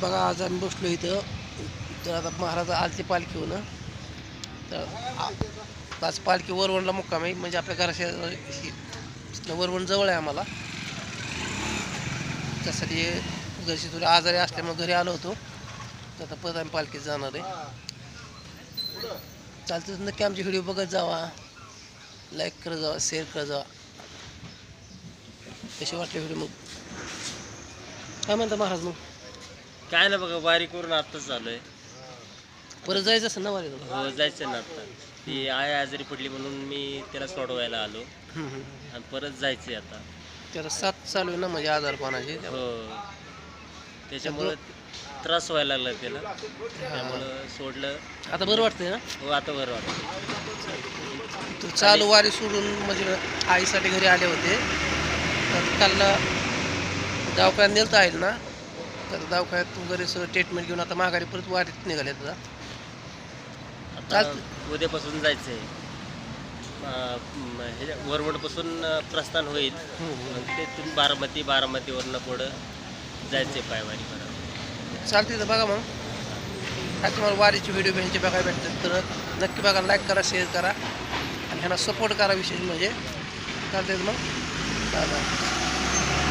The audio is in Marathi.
बघा आज आम्ही बसलो इथं. तर आता महाराज आलती पालखी होणं. तर आज पालखी वरवणला मुक्काम आहे, म्हणजे आपल्या घराच्या वरवण जवळ आहे आम्हाला. त्यासाठी जशी थोडी आजारी असल्यामुळे घरी आलो होतो. तर आता परत आम्ही पालखीत जाणार आहे. चालतं नक्की आमचे व्हिडिओ बघत जावा, लाईक करत जावा, शेअर करत जावा. कसे वाटले व्हिडिओ? मग काय म्हणता महाराज? मग काय ना बघा, वारी करून आत्ताच झालोय. परत जायचं असं ना वारीला? हो, जायचं ना आता. ती आई आजारी पडली म्हणून मी त्याला सोडवायला आलो आणि परत जायचंय आता. त्याला साथ चालू आहे ना, म्हणजे आजारपणाची. हो, त्याच्यामुळं त्रास व्हायला लागला त्याला, त्यामुळं सोडलं. आता बरं वाटतंय ना? हो, आता बरं वाटतं. तर चालू वारी सोडून म्हणजे आईसाठी घरी आले होते. तर त्याला दवाखान्यात नेलं आहे ना. तर दवाखान्यात वगैरे सगळं ट्रीटमेंट घेऊन आता माघारी परत वारीत निघाले. आता उद्यापासून जायचंय. वरवडपासून प्रस्थान होईल. तिथून बारामतीवरनं पुढं जायचंय पायवारी करा. चालते तर बघा. मग काय तुम्हाला वारीचे व्हिडिओ ह्यांचे बघायला भेटतात तर नक्की बघा, लाईक करा, शेअर करा आणि ह्यांना सपोर्ट करा विशेष म्हणजे. चालते मग. Bye bye.